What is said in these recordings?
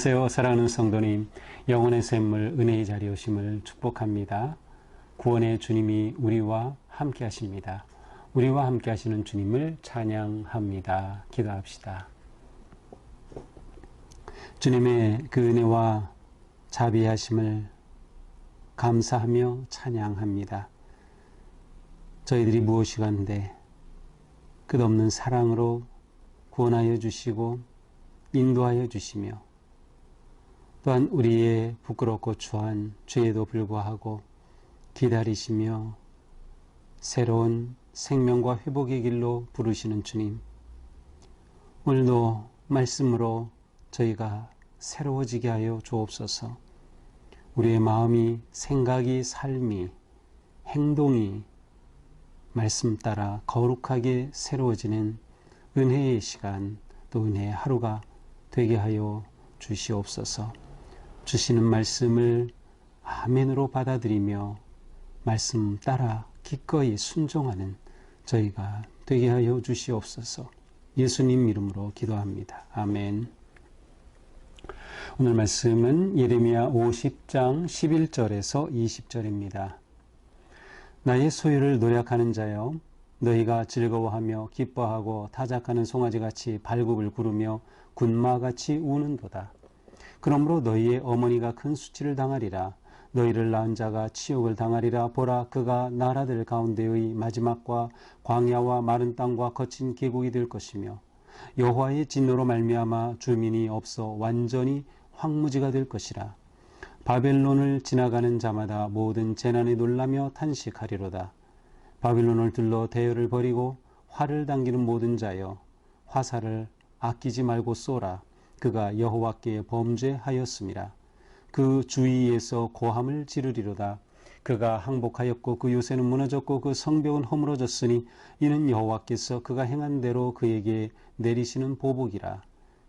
안녕하세요. 사랑하는 성도님, 영혼의 샘물 은혜의 자리에 오심을 축복합니다. 구원의 주님이 우리와 함께 하십니다. 우리와 함께 하시는 주님을 찬양합니다. 기도합시다. 주님의 그 은혜와 자비하심을 감사하며 찬양합니다. 저희들이 무엇이간데 끝없는 사랑으로 구원하여 주시고 인도하여 주시며 또한 우리의 부끄럽고 추한 죄에도 불구하고 기다리시며 새로운 생명과 회복의 길로 부르시는 주님, 오늘도 말씀으로 저희가 새로워지게 하여 주옵소서. 우리의 마음이, 생각이, 삶이, 행동이 말씀 따라 거룩하게 새로워지는 은혜의 시간, 또 은혜의 하루가 되게 하여 주시옵소서. 주시는 말씀을 아멘으로 받아들이며 말씀 따라 기꺼이 순종하는 저희가 되게 하여 주시옵소서. 예수님 이름으로 기도합니다. 아멘. 오늘 말씀은 예레미야 50장 11절에서 20절입니다. 나의 소유를 노력하는 자여, 너희가 즐거워하며 기뻐하고 타작하는 송아지같이 발굽을 구르며 군마같이 우는도다. 그러므로 너희의 어머니가 큰 수치를 당하리라. 너희를 낳은 자가 치욕을 당하리라. 보라, 그가 나라들 가운데의 마지막과 광야와 마른 땅과 거친 계곡이 될 것이며 여호와의 진노로 말미암아 주민이 없어 완전히 황무지가 될 것이라. 바벨론을 지나가는 자마다 모든 재난에 놀라며 탄식하리로다. 바빌론을 둘러 대열을 벌이고 활을 당기는 모든 자여, 화살을 아끼지 말고 쏘라. 그가 여호와께 범죄하였음이라. 그 주위에서 고함을 지르리로다. 그가 항복하였고 그 요새는 무너졌고 그 성벽은 허물어졌으니 이는 여호와께서 그가 행한 대로 그에게 내리시는 보복이라.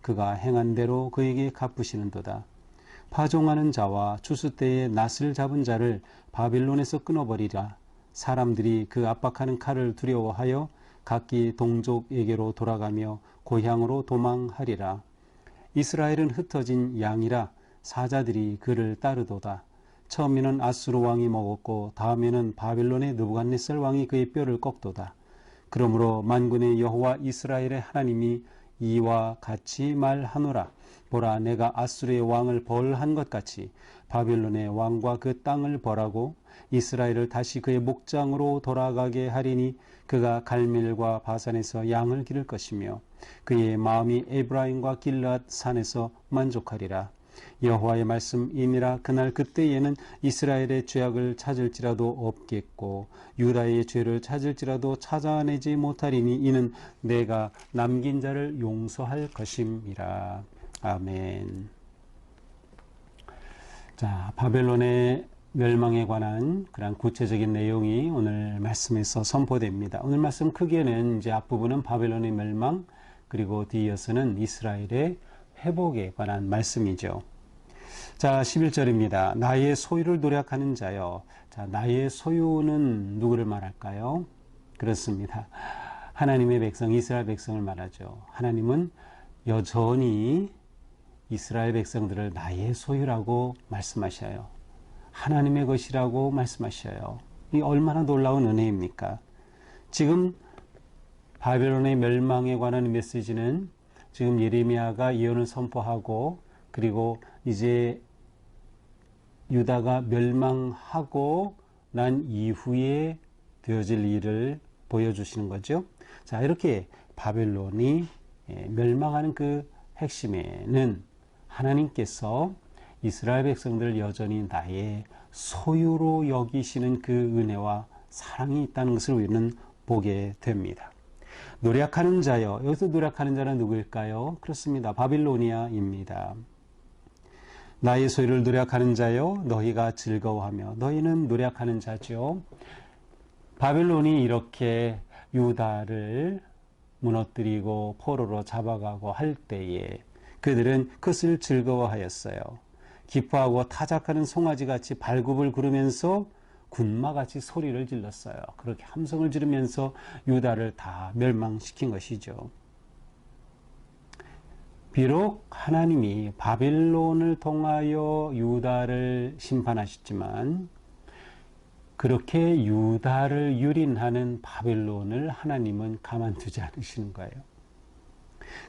그가 행한 대로 그에게 갚으시는도다. 파종하는 자와 추수 때에 낫을 잡은 자를 바빌론에서 끊어버리라. 사람들이 그 압박하는 칼을 두려워하여 각기 동족에게로 돌아가며 고향으로 도망하리라. 이스라엘은 흩어진 양이라 사자들이 그를 따르도다. 처음에는 아수르 왕이 먹었고 다음에는 바빌론의 느부갓네살 왕이 그의 뼈를 꺾도다. 그러므로 만군의 여호와 이스라엘의 하나님이 이와 같이 말하노라. 보라, 내가 아수르의 왕을 벌한 것 같이 바빌론의 왕과 그 땅을 벌하고 이스라엘을 다시 그의 목장으로 돌아가게 하리니 그가 갈멜과 바산에서 양을 기를 것이며 그의 마음이 에브라임과 길앗 산에서 만족하리라. 여호와의 말씀이니라. 그날 그때에는 이스라엘의 죄악을 찾을지라도 없겠고 유다의 죄를 찾을지라도 찾아내지 못하리니 이는 내가 남긴 자를 용서할 것임이라. 아멘. 자, 바벨론의 멸망에 관한 그런 구체적인 내용이 오늘 말씀에서 선포됩니다. 오늘 말씀 크게는 이제 앞부분은 바벨론의 멸망, 그리고 뒤이어서는 이스라엘의 회복에 관한 말씀이죠. 자, 11절입니다. 나의 소유를 노력하는 자여. 자, 나의 소유는 누구를 말할까요? 그렇습니다. 하나님의 백성, 이스라엘 백성을 말하죠. 하나님은 여전히 이스라엘 백성들을 나의 소유라고 말씀하셔요. 하나님의 것이라고 말씀하셔요. 이 얼마나 놀라운 은혜입니까? 지금 바벨론의 멸망에 관한 메시지는 지금 예레미야가 예언을 선포하고 그리고 이제 유다가 멸망하고 난 이후에 되어질 일을 보여주시는 거죠. 자, 이렇게 바벨론이 멸망하는 그 핵심에는 하나님께서 이스라엘 백성들을 여전히 나의 소유로 여기시는 그 은혜와 사랑이 있다는 것을 우리는 보게 됩니다. 노력하는 자여, 여기서 노력하는 자는 누구일까요? 그렇습니다. 바빌로니아입니다. 나의 소유를 노력하는 자여, 너희가 즐거워하며. 너희는 노력하는 자죠. 바빌론이 이렇게 유다를 무너뜨리고 포로로 잡아가고 할 때에 그들은 그것을 즐거워하였어요. 기뻐하고 타작하는 송아지같이 발굽을 구르면서 군마같이 소리를 질렀어요. 그렇게 함성을 지르면서 유다를 다 멸망시킨 것이죠. 비록 하나님이 바빌론을 통하여 유다를 심판하셨지만 그렇게 유다를 유린하는 바빌론을 하나님은 가만두지 않으시는 거예요.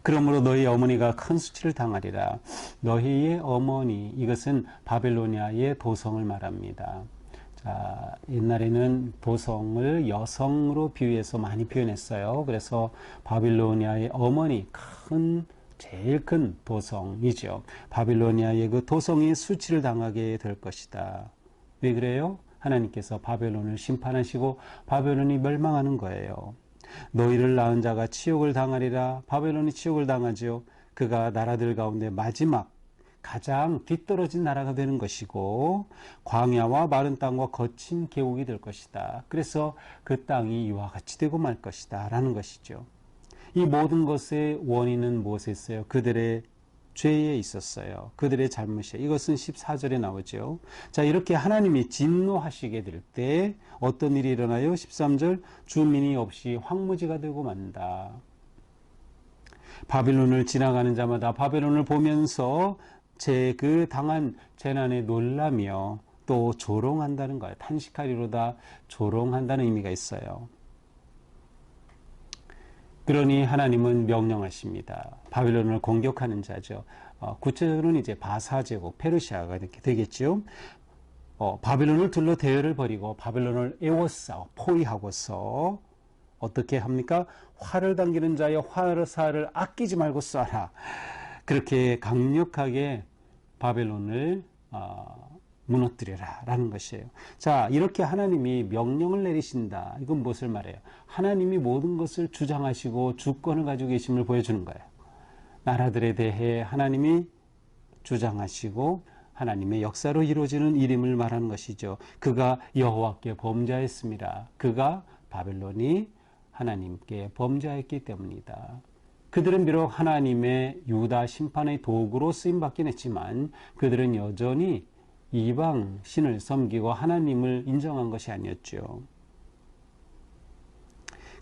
그러므로 너희 어머니가 큰 수치를 당하리라. 너희의 어머니, 이것은 바빌로니아의 도성을 말합니다. 자, 옛날에는 도성을 여성으로 비유해서 많이 표현했어요. 그래서 바빌로니아의 어머니, 제일 큰 도성이죠. 바빌로니아의 그 도성이 수치를 당하게 될 것이다. 왜 그래요? 하나님께서 바벨론을 심판하시고 바벨론이 멸망하는 거예요. 너희를 낳은 자가 치욕을 당하리라. 바벨론이 치욕을 당하죠. 그가 나라들 가운데 마지막 가장 뒤떨어진 나라가 되는 것이고 광야와 마른 땅과 거친 계곡이 될 것이다. 그래서 그 땅이 이와 같이 되고 말 것이다 라는 것이죠. 이 모든 것의 원인은 무엇이었어요? 그들의 죄에 있었어요. 그들의 잘못이에요. 이것은 14절에 나오죠. 자, 이렇게 하나님이 진노하시게 될 때 어떤 일이 일어나요? 13절, 주민이 없이 황무지가 되고 만다. 바빌론을 지나가는 자마다 바빌론을 보면서 그 당한 재난에 놀라며 또 조롱한다는 거예요. 탄식하리로다, 조롱한다는 의미가 있어요. 그러니 하나님은 명령하십니다. 바빌론을 공격하는 자죠. 구체적으로는 이제 바사 제국, 페르시아가 이렇게 되겠죠. 바빌론을 둘러 대열을 벌이고 바빌론을 에워싸고 포위하고서 어떻게 합니까? 활을 당기는 자여 화살을 아끼지 말고 쏴라. 그렇게 강력하게 바벨론을 무너뜨려라 라는 것이에요. 자, 이렇게 하나님이 명령을 내리신다. 이건 무엇을 말해요? 하나님이 모든 것을 주장하시고 주권을 가지고 계심을 보여주는 거예요. 나라들에 대해 하나님이 주장하시고 하나님의 역사로 이루어지는 일임을 말하는 것이죠. 그가 여호와께 범죄하였습니다. 그가 바벨론이 하나님께 범죄하였기 때문이다. 그들은 비록 하나님의 유다 심판의 도구로 쓰임받긴 했지만 그들은 여전히 이방 신을 섬기고 하나님을 인정한 것이 아니었죠.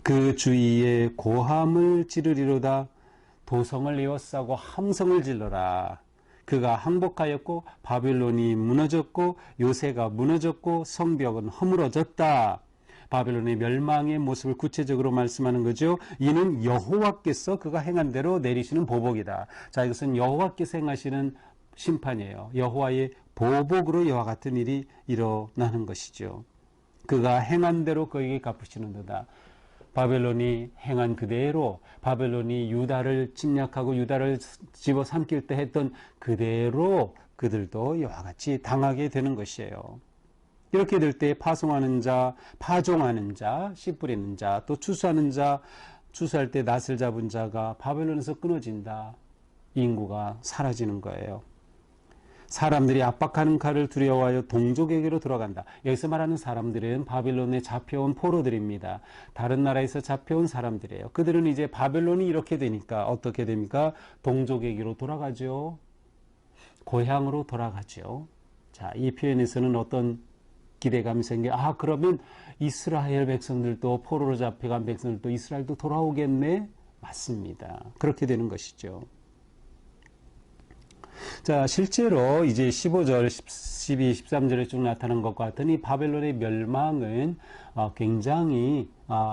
그 주위에 고함을 지르리로다. 도성을 에워싸고 함성을 질러라. 그가 항복하였고 바빌론이 무너졌고 요새가 무너졌고 성벽은 허물어졌다. 바벨론의 멸망의 모습을 구체적으로 말씀하는 거죠. 이는 여호와께서 그가 행한 대로 내리시는 보복이다. 자, 이것은 여호와께서 행하시는 심판이에요. 여호와의 보복으로 이와 같은 일이 일어나는 것이죠. 그가 행한 대로 그에게 갚으시는도다. 바벨론이 행한 그대로, 바벨론이 유다를 침략하고 유다를 집어삼킬 때 했던 그대로 그들도 이와 같이 당하게 되는 것이에요. 이렇게 될 때 파송하는 자, 파종하는 자, 씨 뿌리는 자, 또 추수하는 자, 추수할 때 낫을 잡은 자가 바벨론에서 끊어진다. 인구가 사라지는 거예요. 사람들이 압박하는 칼을 두려워하여 동족에게로 들어간다. 여기서 말하는 사람들은 바빌론에 잡혀온 포로들입니다. 다른 나라에서 잡혀온 사람들이에요. 그들은 이제 바벨론이 이렇게 되니까 어떻게 됩니까? 동족에게로 돌아가죠. 고향으로 돌아가죠. 자, 이 표현에서는 어떤 기대감이 생겨? 그러면 이스라엘 백성들도, 포로로 잡혀간 백성들도 이스라엘도 돌아오겠네? 맞습니다. 그렇게 되는 것이죠. 자, 실제로 이제 15절, 12, 13절에 쭉 나타난 것과 같으니 바벨론의 멸망은 굉장히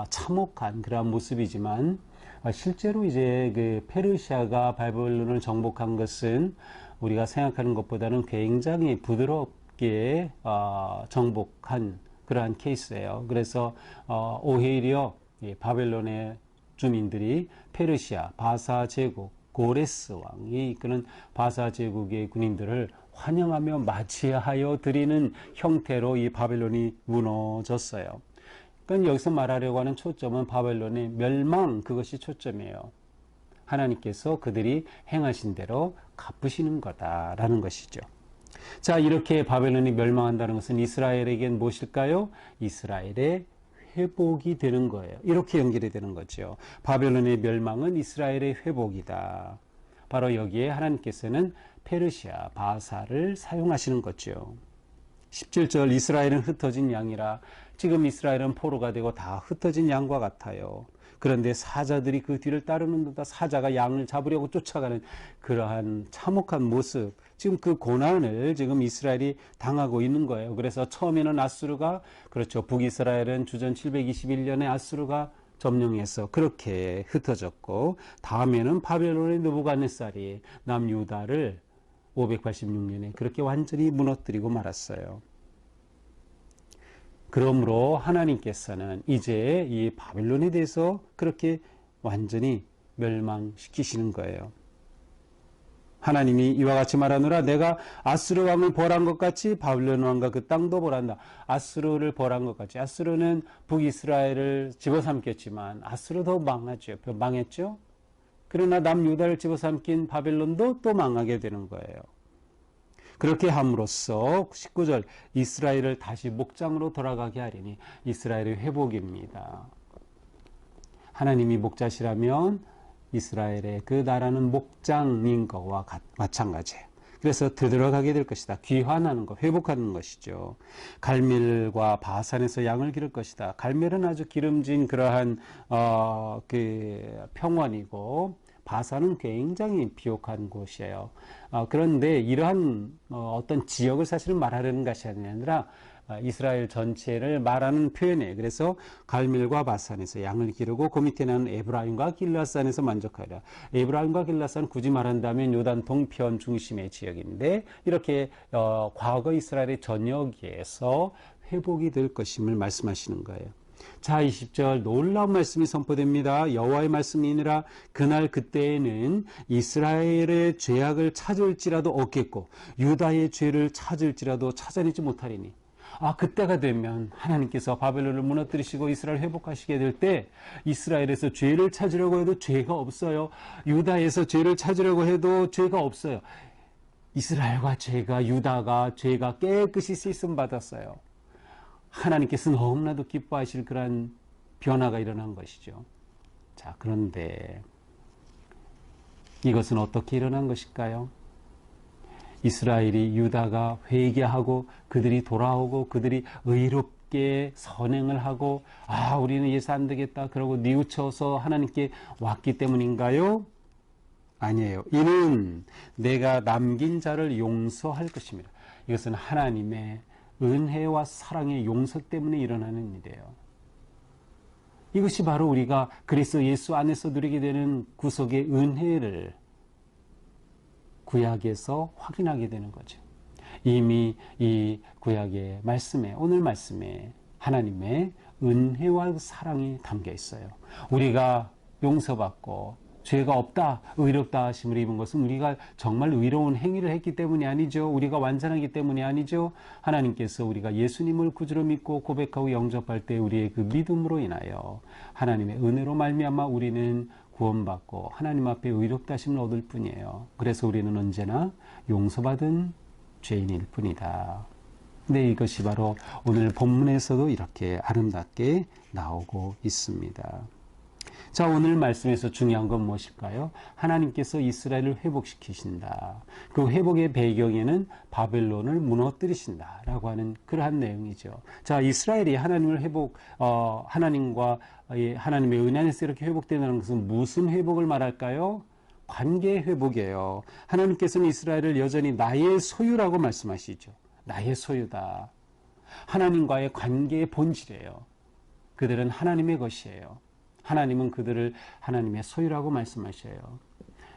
참혹한 그러한 모습이지만 실제로 이제 그 페르시아가 바벨론을 정복한 것은 우리가 생각하는 것보다는 굉장히 부드럽게 정복한 그러한 케이스예요. 그래서 오히려 바벨론의 주민들이 페르시아, 바사 제국, 고레스 왕이 이끄는 바사 제국의 군인들을 환영하며 맞이하여 드리는 형태로 이 바벨론이 무너졌어요. 그러니까 여기서 말하려고 하는 초점은 바벨론의 멸망, 그것이 초점이에요. 하나님께서 그들이 행하신 대로 갚으시는 거다라는 것이죠. 자, 이렇게 바벨론이 멸망한다는 것은 이스라엘에겐 무엇일까요? 이스라엘의 회복이 되는 거예요. 이렇게 연결이 되는 거죠. 바벨론의 멸망은 이스라엘의 회복이다. 바로 여기에 하나님께서는 페르시아, 바사를 사용하시는 거죠. 17절, 이스라엘은 흩어진 양이라. 지금 이스라엘은 포로가 되고 다 흩어진 양과 같아요. 그런데 사자들이 그 뒤를 따르는 듯 사자가 양을 잡으려고 쫓아가는 그러한 참혹한 모습, 지금 그 고난을 지금 이스라엘이 당하고 있는 거예요. 그래서 처음에는 아수르가, 그렇죠, 북이스라엘은 주전 721년에 아수르가 점령해서 그렇게 흩어졌고, 다음에는 바벨론의 느부갓네살이 남유다를 586년에 그렇게 완전히 무너뜨리고 말았어요. 그러므로 하나님께서는 이제 이 바벨론에 대해서 그렇게 완전히 멸망시키시는 거예요. 하나님이 이와 같이 말하노라, 내가 아수르 왕을 벌한 것 같이 바벨론 왕과 그 땅도 벌한다. 아수르를 벌한 것 같이. 아수르는 북이스라엘을 집어삼켰지만 아수르도 망했죠. 그러나 남유다를 집어삼킨 바벨론도 또 망하게 되는 거예요. 그렇게 함으로써 19절, 이스라엘을 다시 목장으로 돌아가게 하리니, 이스라엘의 회복입니다. 하나님이 목자시라면 이스라엘의 그 나라는 목장인 것과 마찬가지예요. 그래서 되돌아가게 될 것이다. 귀환하는 것, 회복하는 것이죠. 갈멜과 바산에서 양을 기를 것이다. 갈멜은 아주 기름진 그러한 그 평원이고, 바산은 굉장히 비옥한 곳이에요. 그런데 이러한 어떤 지역을 사실은 말하려는 것이 아니라 이스라엘 전체를 말하는 표현이에요. 그래서 갈멜과 바산에서 양을 기르고 그 밑에는 에브라임과 길라산에서 만족하리라. 에브라임과 길라산은 굳이 말한다면 요단 동편 중심의 지역인데, 이렇게 과거 이스라엘의 전역에서 회복이 될 것임을 말씀하시는 거예요. 자, 20절 놀라운 말씀이 선포됩니다. 여호와의 말씀이니라, 그날 그때에는 이스라엘의 죄악을 찾을지라도 없겠고 유다의 죄를 찾을지라도 찾아내지 못하리니. 그때가 되면 하나님께서 바벨론을 무너뜨리시고 이스라엘 회복하시게 될 때, 이스라엘에서 죄를 찾으려고 해도 죄가 없어요. 유다에서 죄를 찾으려고 해도 죄가 없어요. 이스라엘과 유다가 죄가 깨끗이 씻음 받았어요. 하나님께서 너무나도 기뻐하실 그러한 변화가 일어난 것이죠. 자, 그런데 이것은 어떻게 일어난 것일까요? 이스라엘이, 유다가 회개하고 그들이 돌아오고 그들이 의롭게 선행을 하고, 우리는 예수 안 되겠다 그러고 뉘우쳐서 하나님께 왔기 때문인가요? 아니에요. 이는 내가 남긴 자를 용서할 것입니다. 이것은 하나님의 은혜와 사랑의 용서 때문에 일어나는 일이에요. 이것이 바로 우리가 그리스도 예수 안에서 누리게 되는 구속의 은혜를 구약에서 확인하게 되는 거죠. 이미 이 구약의 말씀에, 오늘 말씀에 하나님의 은혜와 사랑이 담겨 있어요. 우리가 용서받고 죄가 없다, 의롭다 하심을 입은 것은 우리가 정말 의로운 행위를 했기 때문이 아니죠. 우리가 완전하기 때문이 아니죠. 하나님께서 우리가 예수님을 구주로 믿고 고백하고 영접할 때 우리의 그 믿음으로 인하여 하나님의 은혜로 말미암아 우리는 구원받고 하나님 앞에 의롭다 하심을 얻을 뿐이에요. 그래서 우리는 언제나 용서받은 죄인일 뿐이다. 근데 이것이 바로 오늘 본문에서도 이렇게 아름답게 나오고 있습니다. 자, 오늘 말씀에서 중요한 건 무엇일까요? 하나님께서 이스라엘을 회복시키신다. 그 회복의 배경에는 바벨론을 무너뜨리신다 라고 하는 그러한 내용이죠. 자, 이스라엘이 하나님을 하나님과 하나님의 은혜 안에서 이렇게 회복되는 것은 무슨 회복을 말할까요? 관계의 회복이에요. 하나님께서는 이스라엘을 여전히 나의 소유라고 말씀하시죠. 나의 소유다. 하나님과의 관계의 본질이에요. 그들은 하나님의 것이에요. 하나님은 그들을 하나님의 소유라고 말씀하셔요.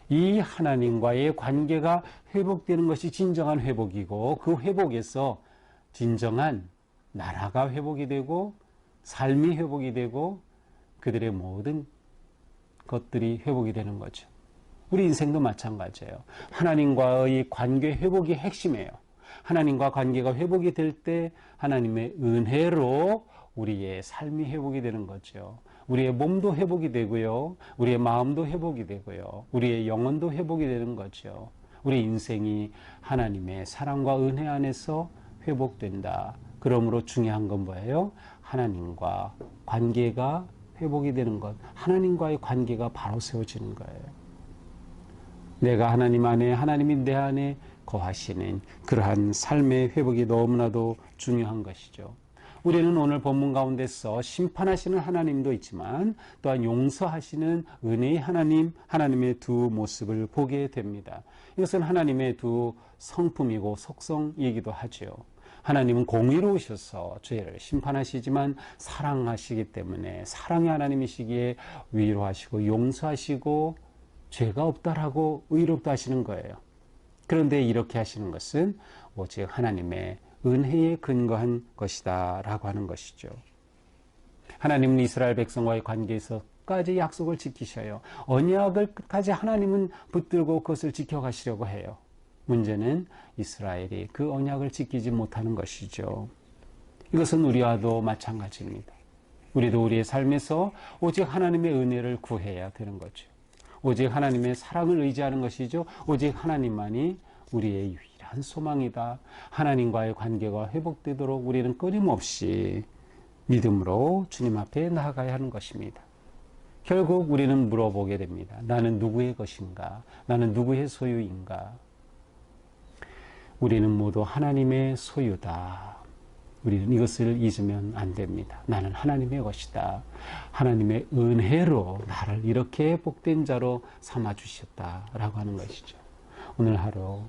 이 하나님과의 관계가 회복되는 것이 진정한 회복이고, 그 회복에서 진정한 나라가 회복이 되고 삶이 회복이 되고 그들의 모든 것들이 회복이 되는 거죠. 우리 인생도 마찬가지예요. 하나님과의 관계 회복이 핵심이에요. 하나님과 관계가 회복이 될 때 하나님의 은혜로 우리의 삶이 회복이 되는 거죠. 우리의 몸도 회복이 되고요. 우리의 마음도 회복이 되고요. 우리의 영혼도 회복이 되는 거죠. 우리 인생이 하나님의 사랑과 은혜 안에서 회복된다. 그러므로 중요한 건 뭐예요? 하나님과 관계가 회복이 되는 것. 하나님과의 관계가 바로 세워지는 거예요. 내가 하나님 안에, 하나님이 내 안에 거하시는 그러한 삶의 회복이 너무나도 중요한 것이죠. 우리는 오늘 본문 가운데서 심판하시는 하나님도 있지만 또한 용서하시는 은혜의 하나님, 하나님의 두 모습을 보게 됩니다. 이것은 하나님의 두 성품이고 속성이기도 하죠. 하나님은 공의로우셔서 죄를 심판하시지만 사랑하시기 때문에 사랑의 하나님이시기에 위로하시고 용서하시고 죄가 없다라고 의롭다 하시는 거예요. 그런데 이렇게 하시는 것은 오직 하나님의 은혜에 근거한 것이다 라고 하는 것이죠. 하나님은 이스라엘 백성과의 관계에서까지 약속을 지키셔요. 언약을 끝까지 하나님은 붙들고 그것을 지켜가시려고 해요. 문제는 이스라엘이 그 언약을 지키지 못하는 것이죠. 이것은 우리와도 마찬가지입니다. 우리도 우리의 삶에서 오직 하나님의 은혜를 구해야 되는 거죠. 오직 하나님의 사랑을 의지하는 것이죠. 오직 하나님만이 우리의 유일한 소망이다. 하나님과의 관계가 회복되도록 우리는 끊임없이 믿음으로 주님 앞에 나아가야 하는 것입니다. 결국 우리는 물어보게 됩니다. 나는 누구의 것인가? 나는 누구의 소유인가? 우리는 모두 하나님의 소유다. 우리는 이것을 잊으면 안 됩니다. 나는 하나님의 것이다. 하나님의 은혜로 나를 이렇게 복된 자로 삼아주셨다라고 하는 것이죠. 오늘 하루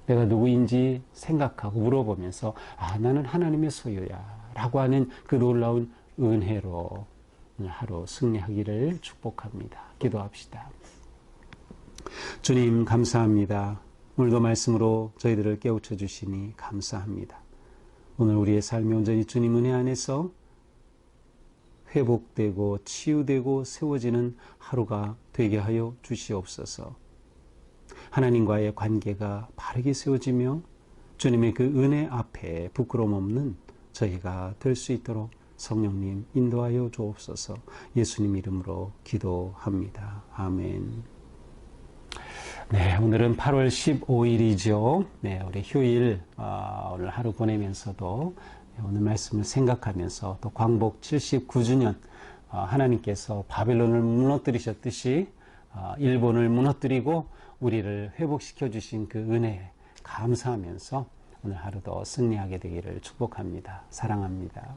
내가 누구인지 생각하고 물어보면서 나는 하나님의 소유야 라고 하는 그 놀라운 은혜로 오늘 하루 승리하기를 축복합니다. 기도합시다. 주님 감사합니다. 오늘도 말씀으로 저희들을 깨우쳐 주시니 감사합니다. 오늘 우리의 삶이 온전히 주님 은혜 안에서 회복되고 치유되고 세워지는 하루가 되게 하여 주시옵소서. 하나님과의 관계가 바르게 세워지며 주님의 그 은혜 앞에 부끄러움 없는 저희가 될 수 있도록 성령님 인도하여 주옵소서. 예수님 이름으로 기도합니다. 아멘. 네, 오늘은 8월 15일이죠. 네, 우리 휴일 오늘 하루 보내면서도 오늘 말씀을 생각하면서 또 광복 79주년 하나님께서 바벨론을 무너뜨리셨듯이 일본을 무너뜨리고 우리를 회복시켜 주신 그 은혜에 감사하면서 오늘 하루도 승리하게 되기를 축복합니다. 사랑합니다.